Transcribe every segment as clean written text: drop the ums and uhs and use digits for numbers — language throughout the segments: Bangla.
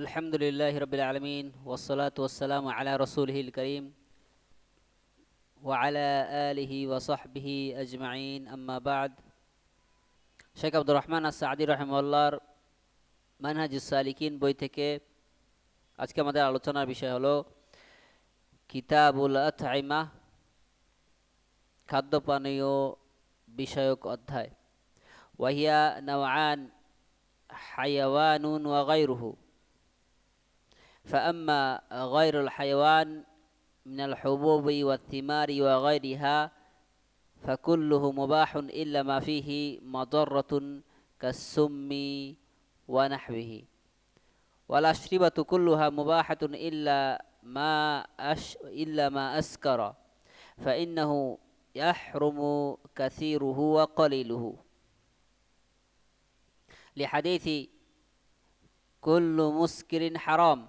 আলহামদুলিল্লাহ রবিল আলমিন ওসলাত ওসালাম আলা রসুলহিল করিম ওয়ালা আলিহি ওয়াসহবিহি আজমাইন আম্মা বাদ। শেখ আব্দুর রহমান আস-সাদি রহমাল্লাহর মানহাজুস সালিকিন বই থেকে আজকে আমাদের আলোচনার বিষয় হলো কিতাবুল আতঈমা, খাদ্য পানীয় বিষয়ক অধ্যায়। ওয়াহিয়া নওআন হায়াওয়ানুন ওয়া গায়রুহু। فأما غير الحيوان من الحبوب والثمار وغيرها فكله مباح إلا ما فيه مضرة كالسم ونحوه، والأشربة كلها مباحة إلا ما أسكر فإنه يحرم كثيره وقليله، لحديث كل مسكر حرام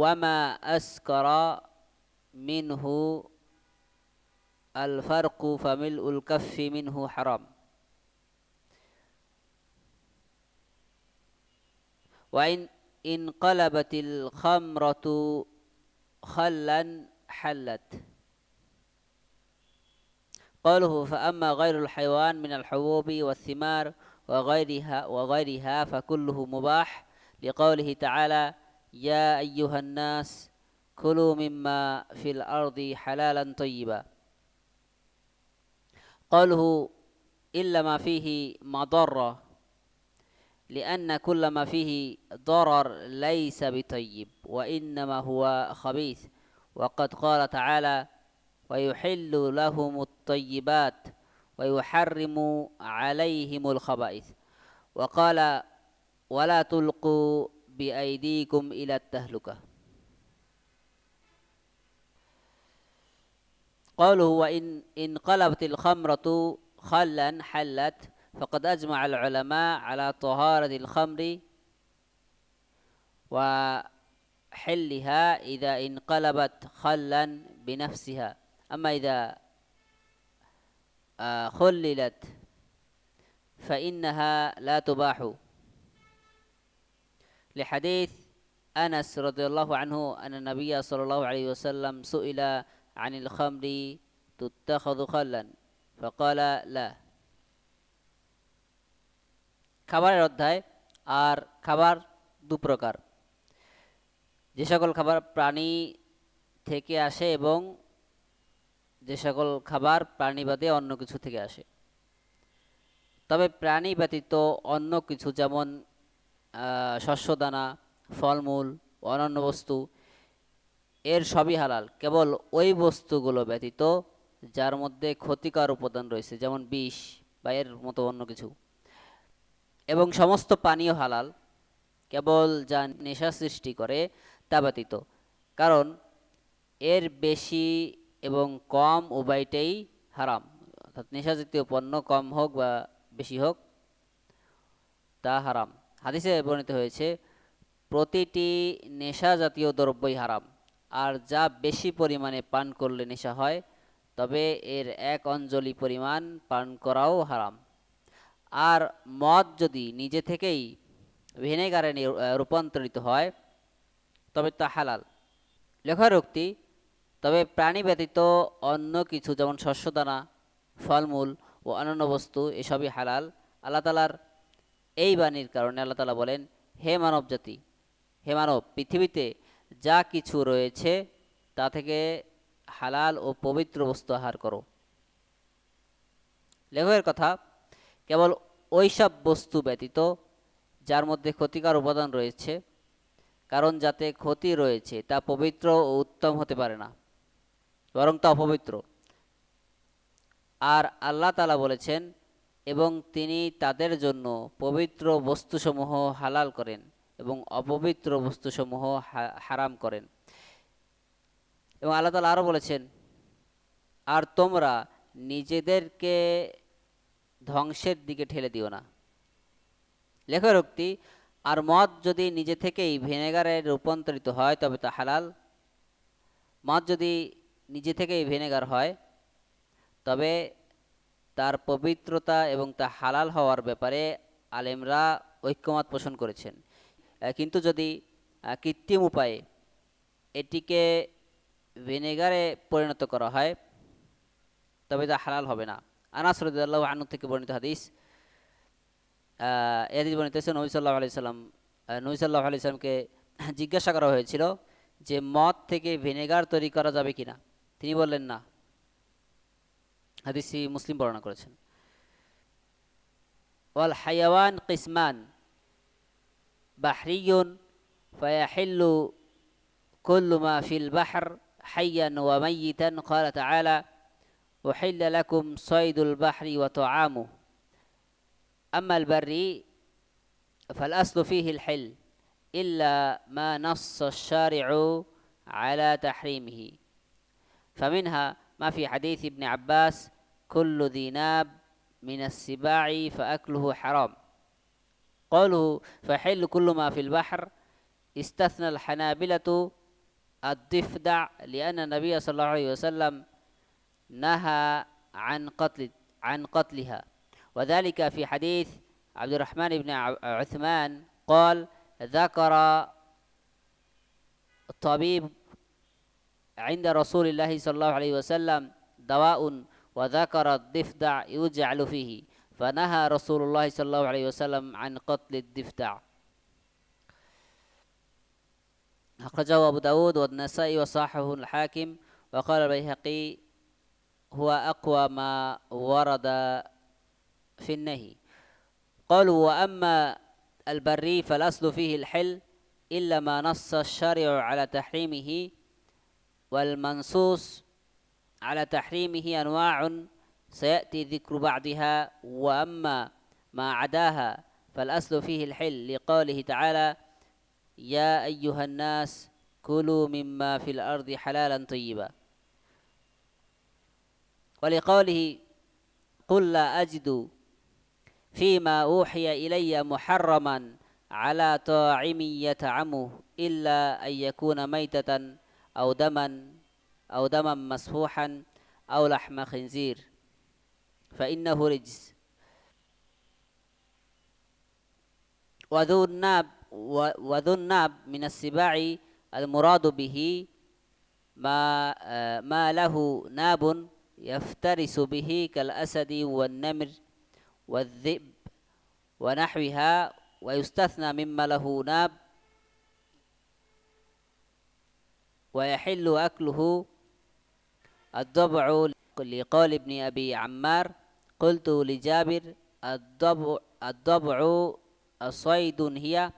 وما أسكر منه الفرق فملء الكف منه حرام، وإن انقلبت الخمرة خلا حلت. قوله فأما غير الحيوان من الحبوب والثمار وغيرها فكله مباح، لقوله تعالى يا أيها الناس كلوا مما في الأرض حلالا طيبا. قوله إلا ما فيه مضرة، لأن كل ما فيه ضرر ليس بطيب وإنما هو خبيث، وقد قال تعالى ويحل لهم الطيبات ويحرم عليهم الخبائث، وقال ولا تلقوا بأيديكم إلى التهلكة. قوله وإن انقلبت الخمرة خلا حلت، فقد أجمع العلماء على طهارة الخمر وحلها إذا انقلبت خلا بنفسها، أما إذا خللت فإنها لا تباح، لحديث أنس رضي الله عنه أن النبي صلى الله عليه وسلم سئل عن الخمر تتخذ خلا فقال لا. খাবারের অধ্যায়। আর খাবার দু প্রকার, যে সকল খাবার প্রাণী থেকে আসে এবং যে সকল খাবার প্রাণী বাদে অন্য কিছু থেকে আসে। তবে প্রাণী ব্যতীত অন্য কিছু যেমন শস্যদানা, ফলমূল, অন্যান্য বস্তু এর সবই হালাল, কেবল ওই বস্তুগুলো ব্যতীত যার মধ্যে ক্ষতিকর উপাদান রয়েছে, যেমন বিষ বা এর মতো অন্য কিছু। এবং সমস্ত পানীয় হালাল, কেবল যা নেশা সৃষ্টি করে তা ব্যতীত, কারণ এর বেশি এবং কম উভয়টাই হারাম। অর্থাৎ নেশাজাতীয় পণ্য কম হোক বা বেশি হোক তা হারাম। হাদিসে বর্ণিত হয়েছে প্রতিটি নেশা জাতীয় দ্রব্যই হারাম, আর যা বেশি পরিমাণে পান করলে নেশা হয় তবে এর এক অঞ্জলি পরিমাণ পান করাও হারাম। আর মদ যদি নিজে থেকেই ভিনেগারে রূপান্তরিত হয় তবে তা হালাল। লেখারোক্তি তবে প্রাণী ব্যতীত অন্য কিছু যেমন শস্যদানা, ফলমূল ও অন্যান্য বস্তু এসবই হালাল। আল্লাহ তাআলার এই বাণীর কারণে আল্লাহ তাআলা বলেন হে মানব জাতি, হে মানব, পৃথিবীতে যা কিছু রয়েছে তা থেকে হালাল ও পবিত্র বস্তু আহার করো। লেখকের কথা, কেবল ওই সব বস্তু ব্যতীত যার মধ্যে ক্ষতিকর উপাদান রয়েছে, কারণ যাতে ক্ষতি রয়েছে তা পবিত্র ও উত্তম হতে পারে না, বরং তা অপবিত্র। আর আল্লাহ তাআলা বলেছেন এবং তিনি তাদের জন্য পবিত্র বস্তুসমূহ হালাল করেন এবং অপবিত্র বস্তুসমূহ হারাম করেন। এবং আল্লাহ তাআলা আরও বলেছেন আর তোমরা নিজেদেরকে ধ্বংসের দিকে ঠেলে দিও না। লেখোক্তি আর মদ যদি নিজে থেকেই ভিনেগারে রূপান্তরিত হয় তবে তা হালাল। মদ যদি নিজে থেকেই ভিনেগার হয় তবে তার পবিত্রতা এবং তা হালাল হওয়ার ব্যাপারে আলেমরা ঐক্যমত পোষণ করেছেন। কিন্তু যদি কৃত্রিম উপায়ে এটিকে ভিনেগারে পরিণত করা হয় তবে তা হালাল হবে না। আনাস রাদিয়াল্লাহু আনহু থেকে বর্ণিত হাদিস, এই হাদিস বর্ণিত হয়েছে নবী সাল্লাল্লাহু আলাইহি সাল্লাম, নবী সাল্লাল্লাহু আলাইহি সাল্লামকে জিজ্ঞাসা করা হয়েছিল যে মদ থেকে ভিনেগার তৈরি করা যাবে কিনা, তিনি বললেন না। হাদিসটি মুসলিম বর্ণনা করেছেন। ওয়াল হায়াওয়ান কিসমান বাহরিয়ুন ফায়াহিল্লু কুল্লু মা ফিল বাহর হাইয়ান ওয়া মাইয়িতান ক্বালা তাআলা উহিল্লা লাকুম সাইদুল বাহরি ওয়া তুআমুহু আম্মা আল বাররি ফাল আসলু ফীহি আল হিল ইল্লা মা নাস্সা আশ-শারি'উ আলা তাহরিমিহি ফামিনহা মা ফি হাদিস ইবনে আব্বাস কুল্লু যী নাব মিন আস-সিবা'i ফাআকলুহু হারাম। قوله فحل كل ما في البحر استثنى الحنابلة الضفدع لأن النبي صلى الله عليه وسلم نهى عن قتلها، وذلك في حديث عبد الرحمن بن عثمان قال ذكر الطبيب عند رسول الله صلى الله عليه وسلم دواء وذكر الضفدع يجعل فيه فنهى رسول الله صلى الله عليه وسلم عن قتل الضفدع. أخرجه أبو داود والنسائي وصححه الحاكم وقال البيهقي هو أقوى ما ورد في النهي. قالوا وأما البري فالأصل فيه الحل إلا ما نص الشارع على تحريمه، والمنصوص على تحريمه أنواع سيأتي ذكر بعضها، وأما ما عداها فالأصل فيه الحل لقوله تعالى يا أيها الناس كلوا مما في الأرض حلالا طيبا، ولقوله قل لا أجد فيما أوحي إلي محرما على طاعم يطعمه إلا أن يكون ميتة أو دما مسفوحا أو لحم خنزير فإنه رجس. وذو الناب من السباع المراد به ما له ناب يفترس به كالأسد والنمر والذئب ونحوها، ويستثنى مما له ناب ويحل أكله الضبع لقول ابن أبي عمار قلت لجابر الضبع صيد هي؟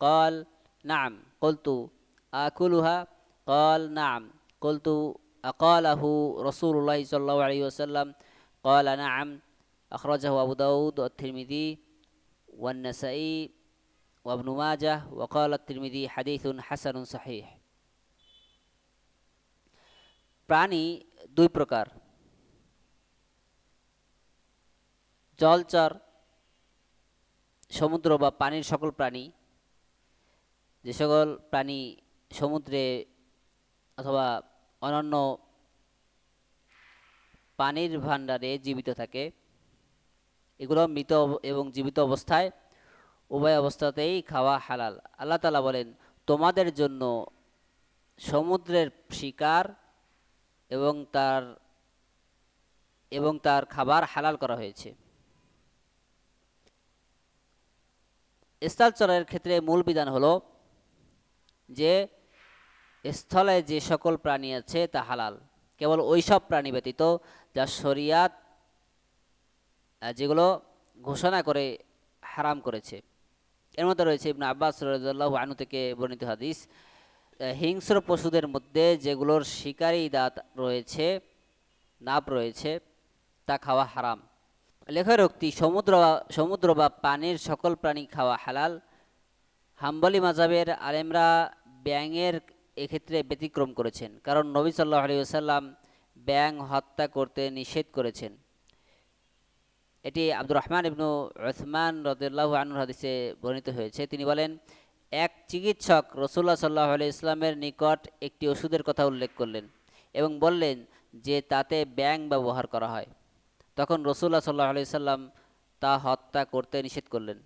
قال نعم. قلت آكلها؟ قال نعم. قلت أقاله رسول الله صلى الله عليه وسلم؟ قال نعم. أخرجه أبو داود والترمذي والنسائي وابن ماجه وقال الترمذي حديث حسن صحيح. প্রাণী দুই প্রকার, জলচর সমুদ্র বা পানির সকল প্রাণী। যে সকল প্রাণী সমুদ্রে অথবা অন্যান্য পানির ভাণ্ডারে জীবিত থাকে, এগুলো মৃত এবং জীবিত অবস্থায় উভয় অবস্থাতেই খাওয়া হালাল। আল্লাহ তাআলা বলেন তোমাদের জন্য সমুদ্রের শিকার এবং তার খাবার হালাল করা হয়েছে। স্থলচরের ক্ষেত্রে মূল বিধান হলো যে স্থলে যে সকল প্রাণী আছে তা হালাল, কেবল ওই সব প্রাণী ব্যতীত যা শরিয়াত যেগুলো ঘোষণা করে হারাম করেছে। এর মধ্যে রয়েছে ইবনে আব্বাস রাদিয়াল্লাহু আনহু থেকে বর্ণিত হাদিস, হিংস্র পশুদের মধ্যে যেগুলোর শিকারী দাঁত রয়েছে, নাভ রয়েছে, তা খাওয়া হারাম। লেখার উক্তি সমুদ্র বা পানির সকল প্রাণী খাওয়া হালাল। হাম্বলি মাযহাবের আলেমরা ব্যাঙের এক্ষেত্রে ব্যতিক্রম করেছেন, কারণ নবী সাল্লাল্লাহু আলাইহি ওয়াসাল্লাম ব্যাঙ হত্যা করতে নিষেধ করেছেন। এটি আব্দুর রহমান ইবনু উসমান রাদিয়াল্লাহু আনহুর হাদিসে বর্ণিত হয়েছে। তিনি বলেন এক চিকিৎসক রাসূলুল্লাহ সাল্লাল্লাহু আলাইহি ওয়াসাল্লামের নিকট একটি ওষুধের কথা উল্লেখ করলেন এবং বললেন যে তাতে ব্যাঙ ব্যবহার করা হয়। তখন রাসূলুল্লাহ সাল্লাল্লাহু আলাইহি ওয়াসাল্লাম তা হত্যা করতে নিষেধ করলেন।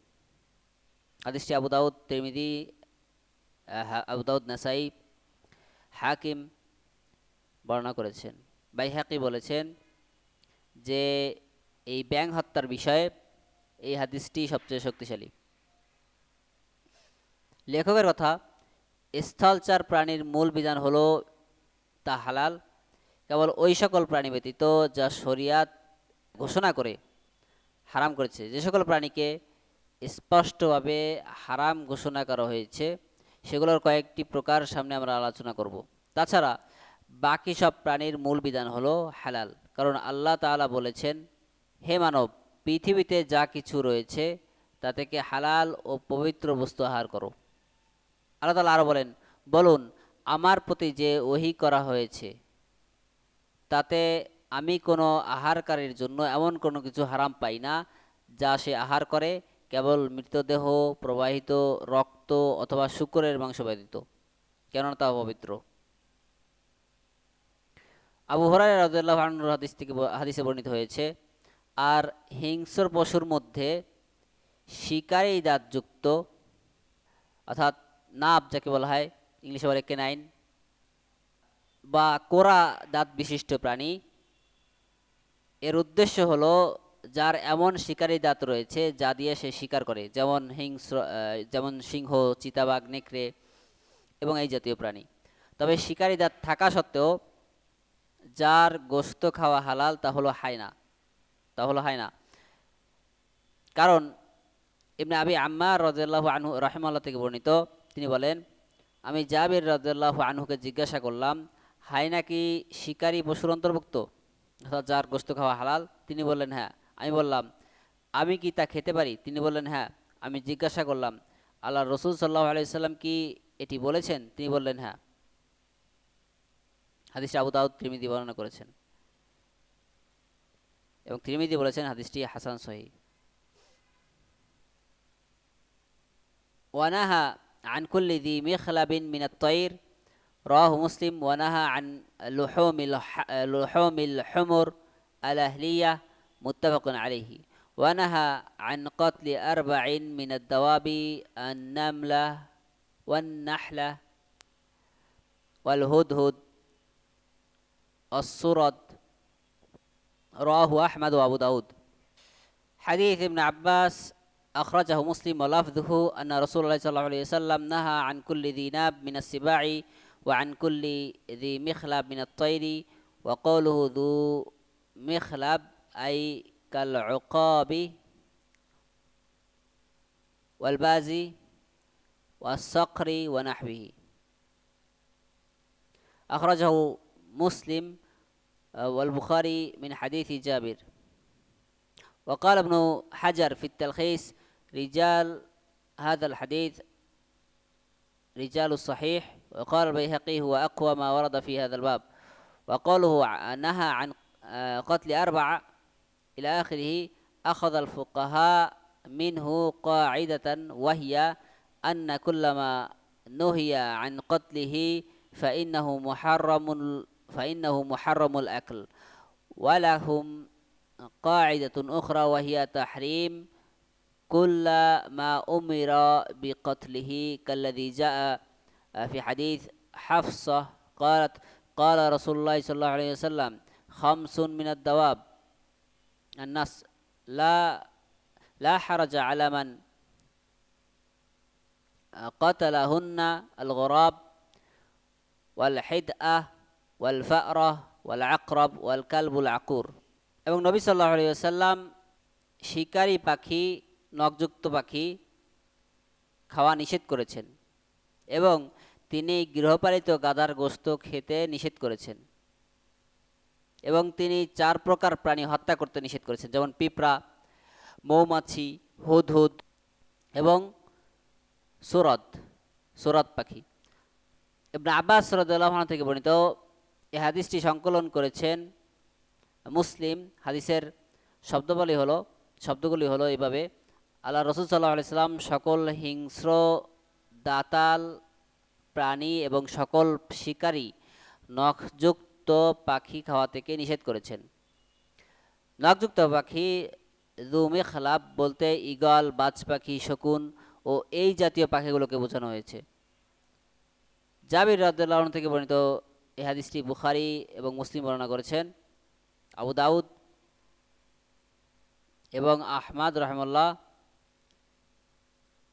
হাদিসটি আবু দাউদ, তিরমিজি আবু দাউদ, নাসাই, হাকিম বর্ণনা করেছেন। বাইহাকি বলেছেন যে এই ব্যাঙ হত্যার বিষয়ে এই হাদিসটি সবচেয়ে শক্তিশালী। লেখকের কথা, স্থলচার প্রাণীর মূল বিধান হলো তা হালাল, কেবল ওই সকল প্রাণী ব্যতীত যা শরিয়াত ঘোষণা করে হারাম করেছে। যে সকল প্রাণীকে স্পষ্টভাবে হারাম ঘোষণা করা হয়েছে সেগুলোর কয়েকটি প্রকার সামনে আমরা আলোচনা করব। তাছাড়া বাকি সব প্রাণীর মূল বিধান হলো হালাল, কারণ আল্লাহ তাআলা বলেছেন, হে মানব, পৃথিবীতে যা কিছু রয়েছে তা থেকে হালাল ও পবিত্র বস্তু আহার করো। আল্লাহ তাআলা আরও বলেন, বলুন, আমার প্রতি যে ওহী করা হয়েছে তাতে আমি কোনো আহারকারীর জন্য এমন কোনো কিছু হারাম পাই না যা সে আহার করে, কেবল মৃতদেহ, প্রবাহিত রক্ত অথবা শূকরের মাংস ব্যতীত, কেননা তা পবিত্র। আবু হুরায়রা রাদিয়াল্লাহু আনহু হাদিসে বর্ণিত হয়েছে, আর হিংস্র পশুর মধ্যে শিকারী দাঁতযুক্ত, অর্থাৎ নাব যাকে বলা হয়, ইংলিশে বলে কেনাইন, বা কোরা দাঁত বিশিষ্ট প্রাণী, এর উদ্দেশ্য হলো যার এমন শিকারী দাঁত রয়েছে যা দিয়ে সে শিকার করে, যেমন সিংহ, চিতাবাঘ, নেকড়ে এবং এই জাতীয় প্রাণী। তবে শিকারী দাঁত থাকা সত্ত্বেও যার গোশত খাওয়া হালাল তা হলো হায়না। কারণ ইবনে আবি আম্মার রাদিয়াল্লাহু আনহু রাহিমাহুল্লাহ থেকে বর্ণিত, তিনি বলেন, আমি জাবির রাদিয়াল্লাহু আনহুকে জিজ্ঞাসা করলাম, হায়না কি শিকারী পশুর অন্তর্ভুক্ত, অর্থাৎ যার গোশত খাওয়া হালাল? তিনি বললেন হ্যাঁ। আমি বললাম, আমি কি তা খেতে পারি? তিনি বললেন হ্যাঁ। আমি জিজ্ঞাসা করলাম, আল্লাহ রসুল সাল্লাল্লাহু আলাইহি সাল্লাম কি এটি বলেছেন? তিনি বললেন হ্যাঁ। হাদিসটি আবু দাউদ, তিরমিজি বর্ণনা করেছেন এবং তিরমিজি বলেছেন হাদিসটি হাসান সহিহ। ওয়ানাহা আন কুল্লি যি মিখলাবিন মিনাত তায়র, রাওয়াহু মুসলিম। ওয়ানাহা আন লুহুমিল হুমুর আল আহলিয়া, মুত্তাফাকুন আলাইহি। ওয়ানাহা আন কতলি আরবাইন মিনাদ দাওয়াবি, আন নামলা ওয়ান নাহলা ওয়াল হুদহুদ الصرد، رواه أحمد وأبو داود. حديث ابن عباس أخرجه مسلم ولفظه أن رسول الله صلى الله عليه وسلم نهى عن كل ذي ناب من السباع وعن كل ذي مخلب من الطير، وقوله ذو مخلب أي كالعقاب والبازي والصقر ونحوه. أخرجه مسلم والبخاري من حديث جابر. وقال ابن حجر في التلخيص، رجال هذا الحديث رجال الصحيح. وقال البيهقي هو أقوى ما ورد في هذا الباب. وقوله نهى عن قتل أربعة إلى آخره أخذ الفقهاء منه قاعدة، وهي أن كل ما نهي عن قتله فإنه محرم الأكل. ولهم قاعدة أخرى وهي تحريم كل ما أمر بقتله، كالذي جاء في حديث حفصة قالت قال رسول الله صلى الله عليه وسلم 5 من الدواب النص لا حرج على من قتلهن: الغراب والحدأة والفأرة والعقرب والكلب العقور. এবং নবী সাল্লাল্লাহু আলাইহি ওয়াসাল্লাম শিকারী পাখি, নখযুক্ত পাখি খাওয়া নিষেধ করেছেন এবং তিনি গৃহপালিত গাধার গোশত খেতে নিষেধ করেছেন এবং তিনি 4 প্রকার প্রাণী হত্যা করতে নিষেধ করেছেন, যেমন পিঁপড়া, মৌমাছি, হুদহুদ এবং সুরত পাখি। ইবনে আব্বাস রাদিয়াল্লাহু আনহু থেকে বর্ণিত, এই হাদিসটি সংকলন করেছেন মুসলিম। হাদিসের শব্দগুলি হলো এইভাবে: আল্লাহ রসুল সাল্লাল্লাহু আলাইহি সাল্লাম সকল হিংস্র দাঁতাল প্রাণী এবং সকল শিকারী নখযুক্ত পাখি খাওয়া থেকে নিষেধ করেছেন। নখযুক্ত পাখি যু মিখলাব বলতে ঈগল, বাজ পাখি, শকুন ও এই জাতীয় পাখিগুলোকে বোঝানো হয়েছে। জাবির রাদিয়াল্লাহু আনহু থেকে বর্ণিত এই হাদিসটি বুখারী এবং মুসলিম বর্ণনা করেছেন। আবু দাউদ এবং আহমদ রাহিমাহুল্লাহ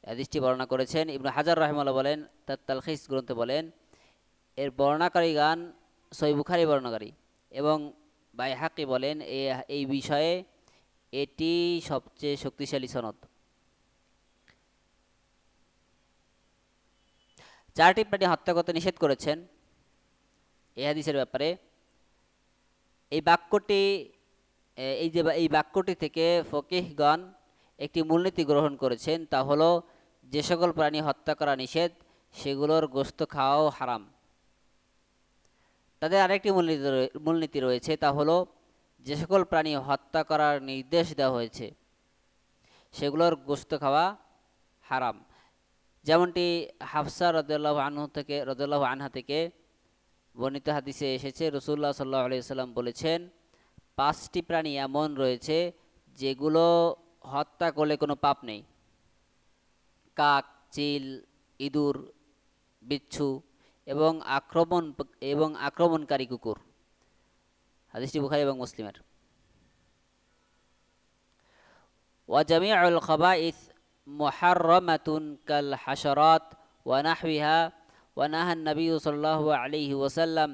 হাদিসটি বর্ণনা করেছেন। ইবনে হাজার রাহিমাহুল্লাহ বলেন, তার তালখিস গ্রন্থে বলেন, এর বর্ণনাকারীগণ সহিহ বুখারী বর্ণনাকারী, এবং বাইহাকি বলেন এই বিষয়ে এটি সবচেয়ে শক্তিশালী সনদ। চারটি প্রাণী হত্যা করতে নিষেধ করেছেন এই হাদিসের ব্যাপারে। এই বাক্যটি এই বাক্যটি থেকে ফকিহগণ একটি মূলনীতি গ্রহণ করেছেন, তা হলো যে সকল প্রাণী হত্যা করা নিষেধ সেগুলোর গোশত খাওয়াও হারাম। তাদের আরেকটি মূলনীতি রয়েছে, তা হলো যে সকল প্রাণী হত্যা করার নির্দেশ দেওয়া হয়েছে সেগুলোর গোশত খাওয়া হারাম। যেমনটি হাফসা রাদিয়াল্লাহু আনহা থেকে বর্ণিত হাদিসে এসেছে, রাসূলুল্লাহ সাল্লাল্লাহু আলাইহি ওয়াসাল্লাম বলেছেন, 5টি প্রাণী এমন রয়েছে যেগুলো হত্যা করলে কোনো পাপ নেই: কাক, চিল, ইঁদুর, বিচ্ছু এবং আক্রমণকারী কুকুর। হাদিসটি বুখারী এবং মুসলিমের। ওয়া জামিউল খাবাইস মুহাররামাতুন কাল হাশারাত ওয়া নাহওয়িহা ওয়া নাহা an-নাবী সাল্লাল্লাহু আলাইহি ওয়াসাল্লাম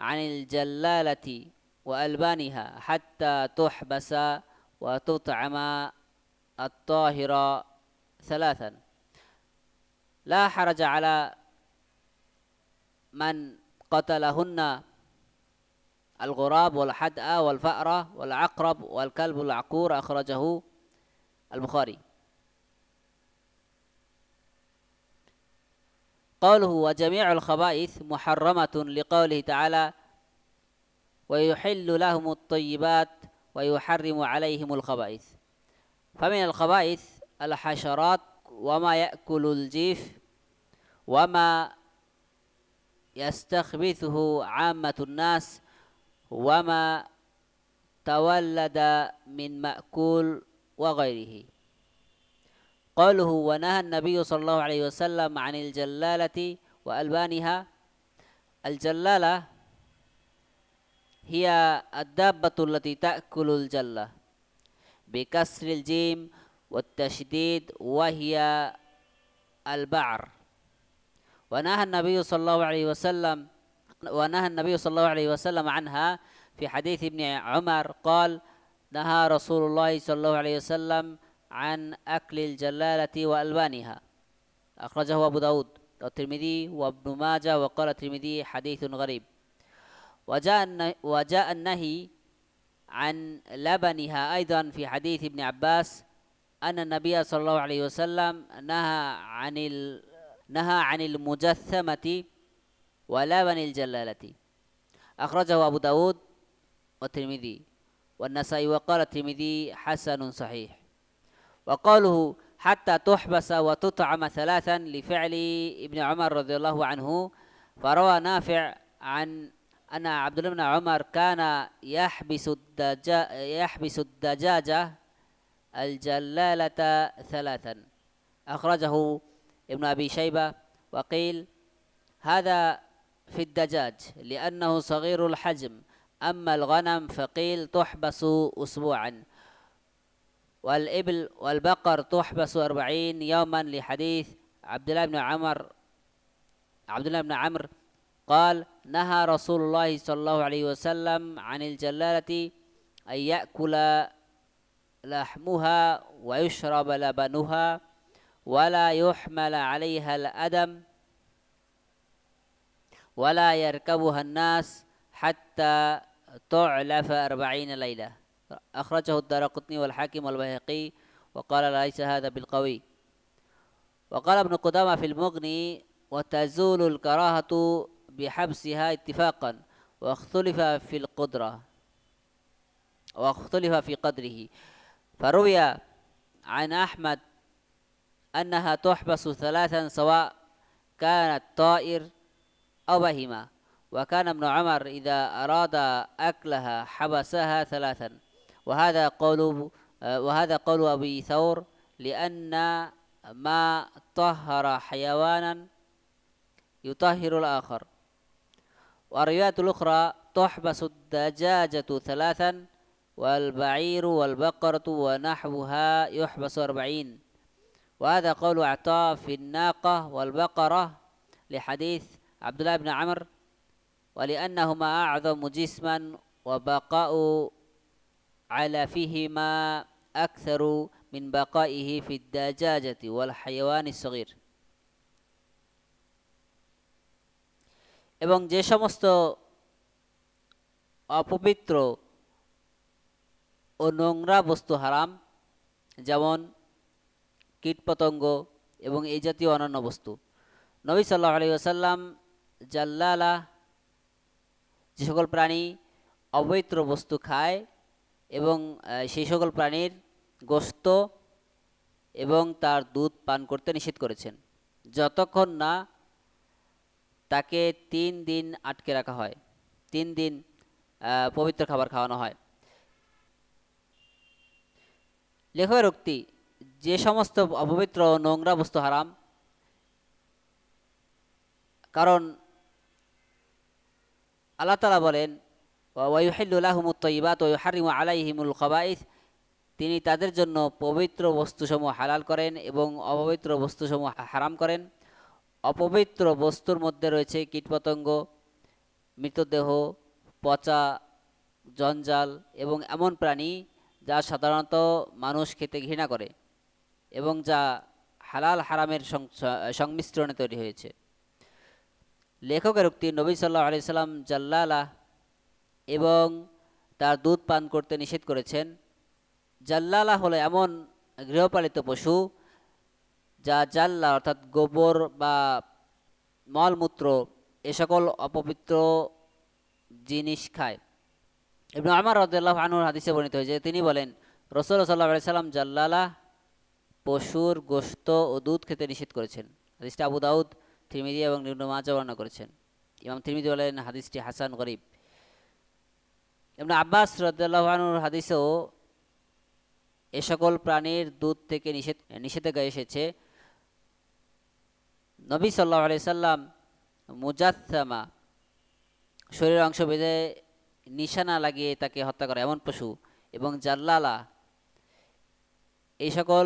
আনিল জাল্লালাতি ওয়া আলবানিহা হাত্তা তুহবাসা ওয়া তুতআমা আত-তাহিরা ثلاثا لا حرج على من قتلهن الغراب والحدأ والفأرة والعقرب والكلب العقور. أخرجه البخاري. قوله وجميع الخبائث محرمة لقوله تعالى ويحل لهم الطيبات ويحرم عليهم الخبائث. فمن الخبائث الحشرات وما يأكل الجيف وما يستخبثه عامة الناس وما تولد من مأكول وغيره. قوله ونهى النبي صلى الله عليه وسلم عن الجلالة وألبانها. الجلالة هي الدابة التي تأكل الجلة بكسر الجيم والتشديد وهي البعر. ونهى النبي صلى الله عليه وسلم عنها في حديث ابن عمر قال نهى رسول الله صلى الله عليه وسلم عن أكل الجلالة وألبانها. أخرجه أبو داود والترمذي وابن ماجه وقال الترمذي حديث غريب. وجاء النهي عن لبنها أيضا في حديث ابن عباس أن النبي صلى الله عليه وسلم نهى عن المجثمة ولبن الجلالة. أخرجه أبو داود والترمذي والنسائي وقال الترمذي حسن صحيح. وقوله حتى تحبس وتطعم ثلاثا لفعل ابن عمر رضي الله عنه. فروى نافع عن أن عبد الله بن عمر كان يحبس الدجاجة الجلالة ثلاثا. أخرجه ابن أبي شيبة. وقيل هذا في الدجاج لأنه صغير الحجم، أما الغنم فقيل تحبس أسبوعا، والإبل والبقر تحبس 40 يوما لحديث عبد الله بن عمرو قال نهى رسول الله صلى الله عليه وسلم عن الجلالة أن يأكل لحمها ويشرب لبنها ولا يحمل عليها الأدم ولا يركبها الناس حتى تعلف 40 ليلة. أخرجه الدارقطني والحاكم والبيهقي وقال ليس هذا بالقوي. وقال ابن قدامة في المغني وتزول الكراهة بحبسها اتفاقا واختلف في قدره. فروي عن أحمد أنها تحبس ثلاثا سواء كانت طائر أو بهيمة، وكان ابن عمر إذا أراد أكلها حبسها ثلاثا. وهذا قول أبي ثور لأن ما طهر حيوانا يطهر الآخر. والرواية الأخرى تحبس الدجاجة 3 والبعير والبقرة ونحوها يحبس 40. وهذا قول عطاء في الناقة والبقرة لحديث عبد الله بن عمرو ولأنهما أعظم جسما وبقاء علفهما أكثر من بقائه في الدجاجة والحيوان الصغير. এবং যে সমস্ত অপবিত্র ও নোংরা বস্তু হারাম, যেমন কীটপতঙ্গ এবং এই জাতীয় অন্যান্য বস্তু, নবী সাল্লাল্লাহু আলাইহি ওয়াসাল্লাম জাল্লালা, যে সকল প্রাণী অপবিত্র বস্তু খায় এবং সেই সকল প্রাণীর গোশত এবং তার দুধ পান করতে নিষেধ করেছেন, যতক্ষণ না তাকে 3 দিন আটকে রাখা হয়, 3 দিন পবিত্র খাবার খাওয়ানো হয়। লেখকের উক্তি, যে সমস্ত অপবিত্র নোংরা বস্তু হারাম, কারণ আল্লাহ তাআলা বলেন ওয়ায়ুহিল্লু লাহুমুত তাইয়্যিবাত ওয়া ইউহাররিমু আলাইহিমুল খাবাইস, তিনি তাদের জন্য পবিত্র বস্তুসমূহ হালাল করেন এবং অপবিত্র বস্তুসমূহ হারাম করেন। অপবিত্র বস্তুর মধ্যে রয়েছে কীটপতঙ্গ, মৃতদেহ, পচা, জঞ্জাল এবং এমন প্রাণী যা সাধারণত মানুষ খেতে ঘৃণা করে এবং যা হালাল হারামের সংমিশ্রণে তৈরি হয়েছে। লেখকের উক্তি, নবী সাল্লাল্লাহু আলাইহি সাল্লাম জাল্লালা এবং তার দুধ পান করতে নিষেধ করেছেন। জাল্লালা হলো এমন গৃহপালিত পশু যা জাল্লা অর্থাৎ গোবর বা মলমূত্র এ সকল অপবিত্র জিনিস খায়। ইবনে উমর রাদিয়াল্লাহু আনহুর হাদিসে বর্ণিত হয়েছে, তিনি বলেন রাসূলুল্লাহ সাল্লাল্লাহু আলাইহি সাল্লাম জাল্লালা পশুর গোশত ও দুধ খেতে নিষেধ করেছেন। হাদিসটি আবু দাউদ, তিরমিজি এবং ইবনে মাজাহ বর্ণনা করেছেন। ইমাম তিরমিজি বলেন হাদিসটি হাসান গরীব। ইবনে আব্বাস রাদিয়াল্লাহু আনহুর হাদিসেও এ সকল প্রাণীর দুধ থেকে নিষেধাজ্ঞা এসেছে। নবী সাল্লাল্লাহু আলাইহি সাল্লাম মুজাসসামা, শরীরের অংশ বেঁধে নিশানা লাগিয়ে তাকে হত্যা করে এমন পশু, এবং জাল্লালা, এই সকল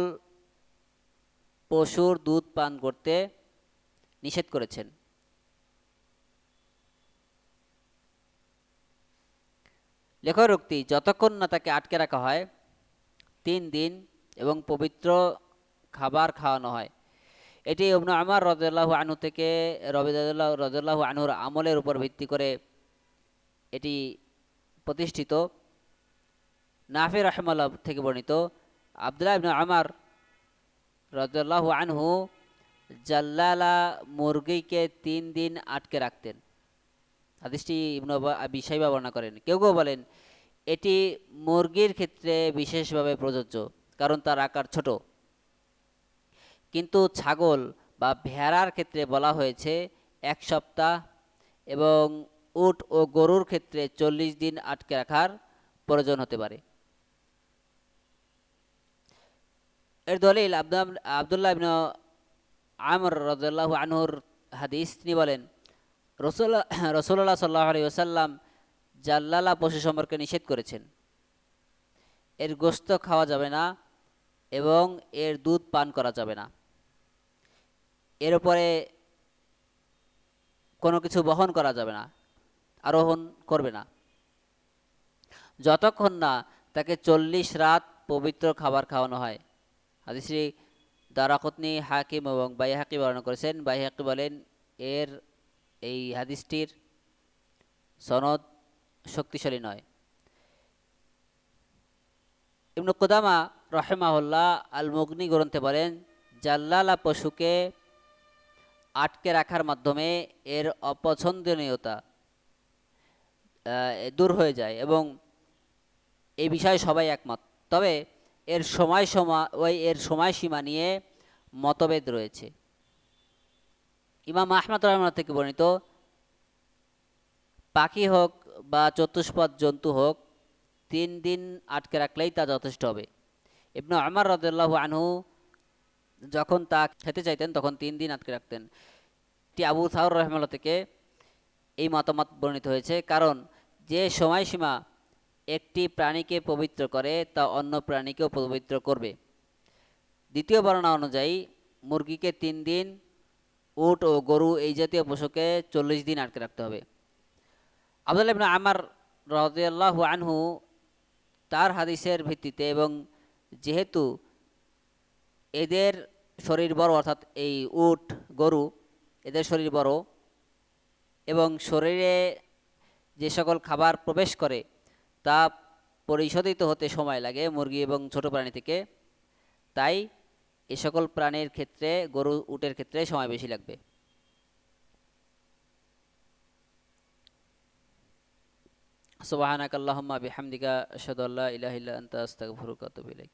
পশুর দুধ পান করতে নিষেধ করেছেন। লেখকের উক্তি, যতক্ষণ না তাকে আটকে রাখা হয় 3 দিন এবং পবিত্র খাবার খাওয়ানো হয়। এটি ইবনে উমর রাদিয়াল্লাহু আনহু থেকে রাদিয়াল্লাহু আনহুর আমলের উপর ভিত্তি করে এটি প্রতিষ্ঠিত। নাফি রাহিমাহুল্লাহ থেকে বর্ণিত, আব্দুল্লাহ ইবনে উমর রাদিয়াল্লাহু আনহু জাল্লালা মুরগিকে 3 দিন আটকে রাখতেন। হাদিসটি ইবনে আবি শাইবা বর্ণনা করেন। কেউ কেউ বলেন এটি মুরগির ক্ষেত্রে বিশেষভাবে প্রযোজ্য, কারণ তার আকার ছোট, কিন্তু ছাগল বা ভেড়ার ক্ষেত্রে বলা হয়েছে 1 সপ্তাহ এবং উট ও গরুর ক্ষেত্রে 40 দিন আটকে রাখার প্রয়োজন হতে পারে। এর দলিল আব্দুল্লাহ ইবনে আমর রাদিয়াল্লাহু আনহুর হাদিস, তিনি বলেন রাসূলুল্লাহ সাল্লাল্লাহু আলাইহি ওয়াসাল্লাম জাল্লালা পশু সম্পর্কে নিষেধ করেছেন। এর গোশত খাওয়া যাবে না এবং এর দুধ পান করা যাবে না। এর উপরে কোনো কিছু বহন করা যাবে না, আরোহণ করবে না, যতক্ষণ না তাকে 40 রাত পবিত্র খাবার খাওয়ানো হয়। হাদিসটি দারাকুতনি, হাকিম এবং বাইহাকি বর্ণনা করেছেন। বাইহাকি বলেন এই হাদিসটির সনদ শক্তিশালী নয়। ইবনে কুদামা রাহিমাহুল্লাহ আল মুগনি গ্রন্থে বলেন, জাল্লালা পশুকে আটকে রাখার মাধ্যমে এর অপছন্দনীয়তা দূর হয়ে যায় এবং এই বিষয়ে সবাই একমত। তবে এর সময়সীমা নিয়ে মতভেদ রয়েছে। ইমাম আহমদ রাহিমাহুল্লাহ থেকে বর্ণিত, পাখি হোক বা চতুষ্পদ জন্তু হোক 3 দিন আটকে রাখলেই তা যথেষ্ট হবে। ইবনে উমর রাদিয়াল্লাহু আনহু যখন তা খেতে চাইতেন তখন 3 দিন আটকে রাখতেন। এটি আবু থাউর রহমাল্লাহ থেকে এই মতামত বর্ণিত হয়েছে, কারণ যে সময়সীমা একটি প্রাণীকে পবিত্র করে তা অন্য প্রাণীকেও পবিত্র করবে। দ্বিতীয় বর্ণনা অনুযায়ী মুরগিকে 3 দিন, উট ও গরু এই জাতীয় পশুকে 40 দিন আটকে রাখতে হবে। আব্দুল্লাহ ইবনে আমর রাদিয়াল্লাহু আনহু তার হাদিসের ভিত্তিতে, এবং যেহেতু এদের শরীর বড়, অর্থাৎ এই উট গরু এদের শরীর বড় এবং শরীরে যে সকল খাবার প্রবেশ করে তা পরিশোধিত হতে সময় লাগে মুরগি এবং ছোট প্রাণী থেকে, তাই এ সকল প্রাণীর ক্ষেত্রে গরু উটের ক্ষেত্রে সময় বেশি লাগবে। সুবহানাকাল্লাহুম্মা বিহামদিকা আশহাদু আল্লা ইলাহা ইল্লা আনতা আস্তাগফিরুকা ওয়া আতুবু ইলাইক।